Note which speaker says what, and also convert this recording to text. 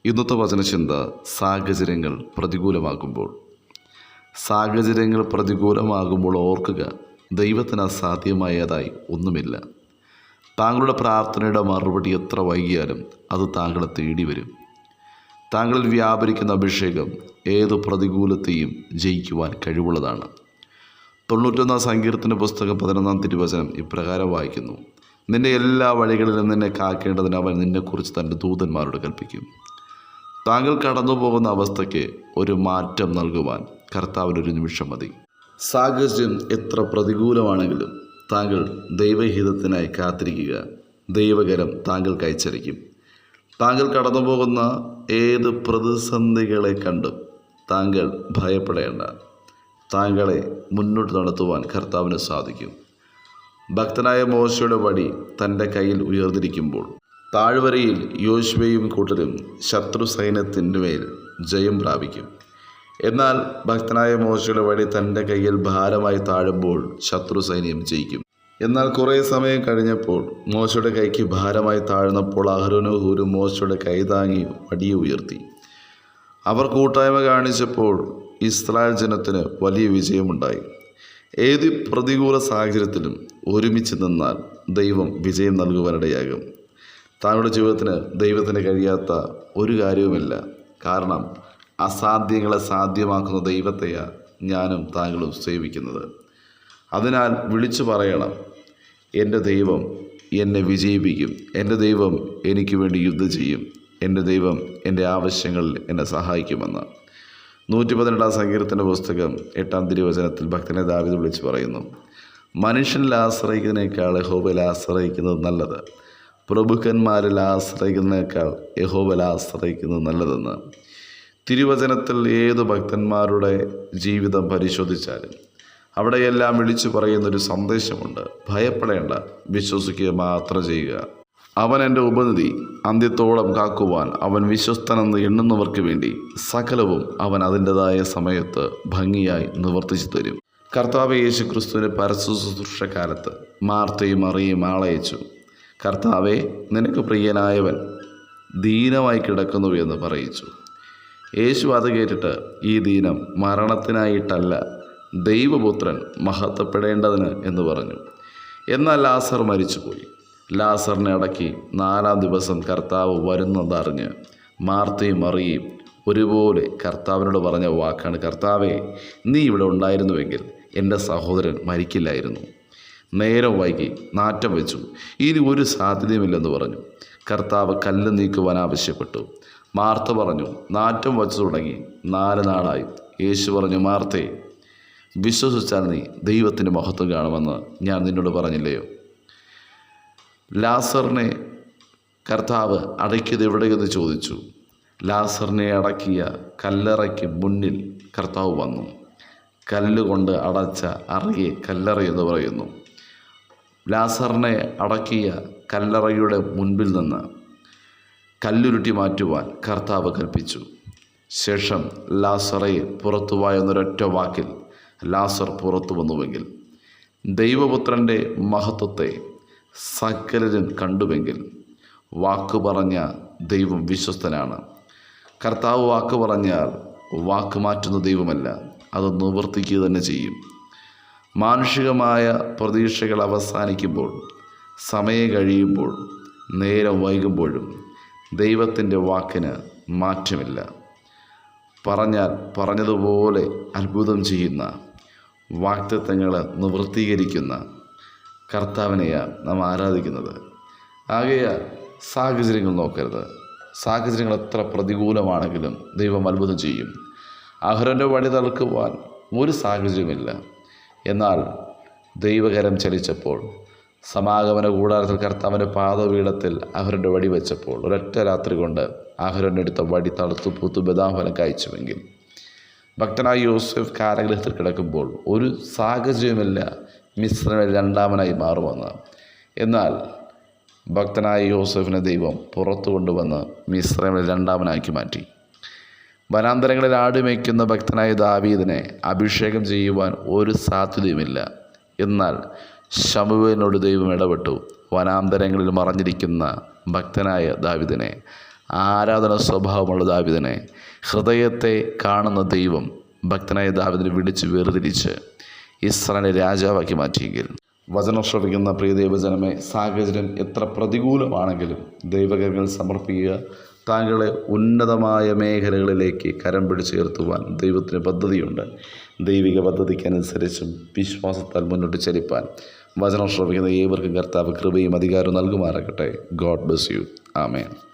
Speaker 1: ഇന്നത്തെ വചനചിന്ത സാഹചര്യങ്ങൾ പ്രതികൂലമാകുമ്പോൾ ഓർക്കുക, ദൈവത്തിന് അസാധ്യമായതായി ഒന്നുമില്ല. താങ്കളുടെ പ്രാർത്ഥനയുടെ മറുപടി എത്ര വൈകിയാലും അത് താങ്കളെ തേടി വരും. താങ്കളിൽ വ്യാപരിക്കുന്ന അഭിഷേകം ഏതു പ്രതികൂലത്തെയും ജയിക്കുവാൻ കഴിവുള്ളതാണ്. 91 സങ്കീർത്തന പുസ്തകം 11 തിരുവചനം ഇപ്രകാരം വായിക്കുന്നു: നിന്റെ എല്ലാ വഴികളിലും നിന്നെ കാക്കേണ്ടതിന് അവൻ നിന്നെക്കുറിച്ച് തൻ്റെ ദൂതന്മാരോട് കൽപ്പിക്കും. താങ്കൾ കടന്നു പോകുന്ന അവസ്ഥയ്ക്ക് ഒരു മാറ്റം നൽകുവാൻ കർത്താവിനൊരു നിമിഷം മതി. സാഹചര്യം എത്ര പ്രതികൂലമാണെങ്കിലും താങ്കൾ ദൈവഹിതത്തിനായി കാത്തിരിക്കുക. ദൈവകരം താങ്കൾക്ക് അയച്ചിരിക്കും. താങ്കൾ കടന്നു പോകുന്ന ഏത് പ്രതിസന്ധികളെ കണ്ടും താങ്കൾ ഭയപ്പെടേണ്ട. താങ്കളെ മുന്നോട്ട് നടത്തുവാൻ കർത്താവിന് സാധിക്കും. ഭക്തനായ മോശയുടെ വടി തൻ്റെ കയ്യിൽ ഉയർന്നിരിക്കുമ്പോൾ താഴ്വരയിൽ യോശുവയും കൂട്ടരും ശത്രു സൈന്യത്തിൻ്റെ മേൽ ജയം പ്രാപിക്കും. എന്നാൽ ഭക്തനായ മോശയുടെ വടി തൻ്റെ കയ്യിൽ ഭാരമായി താഴുമ്പോൾ ശത്രു സൈന്യം ജയിക്കും. എന്നാൽ കുറേ സമയം കഴിഞ്ഞപ്പോൾ മോശയുടെ കൈക്ക് ഭാരമായി താഴ്ന്നപ്പോൾ അഹരോനും ഹൂരും മോശയുടെ കൈ താങ്ങി വടിയെ ഉയർത്തി. അവർ കൂട്ടായ്മ കാണിച്ചപ്പോൾ ഇസ്രായേൽ ജനത്തിന് വലിയ വിജയമുണ്ടായി. ഏത് പ്രതികൂല സാഹചര്യത്തിലും ഒരുമിച്ച് നിന്നാൽ ദൈവം വിജയം നൽകുവാനിടയാകും. താങ്കളുടെ ജീവിതത്തിന് ദൈവത്തിന് കഴിയാത്ത ഒരു കാര്യവുമില്ല. കാരണം അസാധ്യങ്ങളെ സാധ്യമാക്കുന്ന ദൈവത്തെയാണ് ഞാനും താങ്കളും സേവിക്കുന്നത്. അതിനാൽ വിളിച്ചു പറയണം: എൻ്റെ ദൈവം എന്നെ വിജയിപ്പിക്കും. എൻ്റെ ദൈവം എനിക്ക് വേണ്ടി യുദ്ധം ചെയ്യും. എൻ്റെ ദൈവം എൻ്റെ ആവശ്യങ്ങളിൽ എന്നെ സഹായിക്കുമെന്ന്. 112 സങ്കീർത്തന പുസ്തകം 8 തിരുവചനത്തിൽ ഭക്തനെ ദാവീദ് വിളിച്ചു പറയുന്നു: മനുഷ്യനിൽ ആശ്രയിക്കുന്നതിനേക്കാൾ യഹോവയിൽ ആശ്രയിക്കുന്നത് നല്ലത്, പ്രഭുക്കന്മാരിൽ ആശ്രയിക്കുന്നതിനേക്കാൾ യഹോവയിൽ ആശ്രയിക്കുന്നത് നല്ലതെന്ന്. തിരുവചനത്തിൽ ഏതു ഭക്തന്മാരുടെ ജീവിതം പരിശോധിച്ചാലും അവിടെയെല്ലാം വിളിച്ചു പറയുന്നൊരു സന്ദേശമുണ്ട്: ഭയപ്പെടേണ്ട, വിശ്വസിക്കുക മാത്രം ചെയ്യുക. അവൻ എൻ്റെ ഉപനിധി, അന്ത്യത്തോളം കാക്കുവാൻ അവൻ വിശ്വസ്തനെന്ന് എണ്ണുന്നവർക്ക് വേണ്ടി സകലവും അവൻ അതിൻ്റെതായ സമയത്ത് ഭംഗിയായി നിവർത്തിച്ചു തരും. കർത്താവ് യേശു ക്രിസ്തുവിൻ്റെ പരസ്യ ശുശ്രൂഷക്കാലത്ത് മാർത്തയും മറിയയും ആളയച്ചു: കർത്താവെ, നിനക്ക് പ്രിയനായവൻ ദീനമായി കിടക്കുന്നു എന്ന് പറയിച്ചു. യേശു അത് കേട്ടിട്ട്, ഈ ദീനം മരണത്തിനായിട്ടല്ല, ദൈവപുത്രൻ മഹത്വപ്പെടേണ്ടതിന് എന്ന് പറഞ്ഞു. എന്നാൽ ലാസർ മരിച്ചുപോയി. ലാസറിനെ അടക്കി 4-ാം ദിവസം കർത്താവ് വരുന്നതറിഞ്ഞ് മാർത്തയും മറിയയും ഒരുപോലെ കർത്താവിനോട് പറഞ്ഞ വാക്കാണ്: കർത്താവെ, നീ ഇവിടെ ഉണ്ടായിരുന്നുവെങ്കിൽ എൻ്റെ സഹോദരൻ മരിക്കില്ലായിരുന്നു. നേരം വൈകി, നാറ്റം വെച്ചു, ഇനി ഒരു സാധ്യതയുമില്ലെന്ന് പറഞ്ഞു. കർത്താവ് കല്ല് നീക്കുവാൻ ആവശ്യപ്പെട്ടു. മാർത്ത പറഞ്ഞു: നാറ്റം വച്ചു തുടങ്ങി 4 നാളായി. യേശു പറഞ്ഞു: മാർത്തേ, വിശ്വസിച്ചാൽ നീ ദൈവത്തിൻ്റെ മഹത്വം കാണുമെന്ന് ഞാൻ നിന്നോട് പറഞ്ഞില്ലയോ? ലാസറിനെ കർത്താവ് അടക്കിയത് എവിടെയെന്ന് ചോദിച്ചു. ലാസറിനെ അടക്കിയ കല്ലറയ്ക്ക് മുന്നിൽ കർത്താവ് വന്നു. കല്ലുകൊണ്ട് അടച്ച അറയെ കല്ലറ എന്ന് പറയുന്നു. ലാസറിനെ അടക്കിയ കല്ലറയുടെ മുൻപിൽ നിന്ന് കല്ലുരുട്ടി മാറ്റുവാൻ കർത്താവ് കൽപ്പിച്ചു. ശേഷം ലാസറെ പുറത്തുവാ എന്നൊരൊറ്റ വാക്കിൽ ലാസർ പുറത്തു വന്നുവെങ്കിൽ, ദൈവപുത്രൻ്റെ മഹത്വത്തെ സകലരും കണ്ടുവെങ്കിൽ, വാക്ക് പറഞ്ഞ ദൈവം വിശ്വസ്തനാണ്. കർത്താവ് വാക്ക് പറഞ്ഞാൽ വാക്ക് മാറ്റുന്ന ദൈവമല്ല, അത് നിവർത്തിക്കുക തന്നെ ചെയ്യും. മാനുഷികമായ പ്രതീക്ഷകൾ അവസാനിക്കുമ്പോൾ, സമയം കഴിയുമ്പോൾ, നേരം വൈകുമ്പോഴും ദൈവത്തിൻ്റെ വാക്കിന് മാറ്റമില്ല. പറഞ്ഞാൽ പറഞ്ഞതുപോലെ അത്ഭുതം ചെയ്യുന്ന, വാഗ്ദത്തങ്ങൾ നിവൃത്തീകരിക്കുന്ന കർത്താവിനെയാണ് നാം ആരാധിക്കുന്നത്. ആകയാൽ സാഹചര്യങ്ങൾ നോക്കരുത്. സാഹചര്യങ്ങൾ എത്ര പ്രതികൂലമാണെങ്കിലും ദൈവം അത്ഭുതം ചെയ്യും. അഹരോൻ്റെ വടി തളർക്കുവാൻ ഒരു സാഹചര്യമില്ല. എന്നാൽ ദൈവകരം ചലിച്ചപ്പോൾ, സമാഗമന കൂടാരത്തിൽ കർത്താവിൻ്റെ പാദപീഠത്തിൽ അഹരോൻ്റെ വടി വെച്ചപ്പോൾ, ഒരൊറ്റ രാത്രി കൊണ്ട് അഹരോൻ്റെ അടുത്ത വടി തളുത്തു പൂത്തു ബദാമഫലം കായ്ച്ചുവെങ്കിൽ, ഭക്തനായ യോസേഫ് കാരാഗൃഹത്തിൽ കിടക്കുമ്പോൾ ഒരു സാഹചര്യമില്ല മിസ്രൈമിൽ 2ാമനായി മാറുമെന്ന്. എന്നാൽ ഭക്തനായ യോസേഫിനെ ദൈവം പുറത്തു കൊണ്ടുവന്ന് മിസ്രൈമിൽ 2ാമനാക്കി മാറ്റി. വനാന്തരങ്ങളിൽ ആടുമേയ്ക്കുന്ന ഭക്തനായ ദാവീദിനെ അഭിഷേകം ചെയ്യുവാൻ ഒരു സാധ്യതയുമില്ല. എന്നാൽ ശമൂവേലിനോട് ദൈവം ഇടപെട്ടു. വനാന്തരങ്ങളിൽ മറഞ്ഞിരിക്കുന്ന ഭക്തനായ ദാവീദിനെ ആരാധന സ്വഭാവമുള്ള ദാവീദിനെ ഹൃദയത്തെ കാണുന്ന ദൈവം ഭക്തനായ ദാവീദിനെ വിളിച്ച് വേർതിരിച്ച് ഇസ്രായേലിനെ രാജാവാക്കി മാറ്റിയെങ്കിൽ, വചനം ശ്രവിക്കുന്ന പ്രിയ ദൈവജനമേ, സാഹചര്യം എത്ര പ്രതികൂലമാണെങ്കിലും ദൈവകരങ്ങൾ സമർപ്പിക്കുക. താങ്കളെ ഉന്നതമായ മേഖലകളിലേക്ക് കരം പിടിച്ചുയർത്തുവാൻ ദൈവത്തിന് പദ്ധതിയുണ്ട്. ദൈവിക പദ്ധതിക്കനുസരിച്ചും വിശ്വാസത്താൽ മുന്നോട്ട് ചലിപ്പാൻ വചനം ശ്രവിക്കുന്ന ഏവർക്കും കർത്താവ് കൃപയും അധികാരവും നൽകുമാറാകട്ടെ. God bless you. ആമേൻ.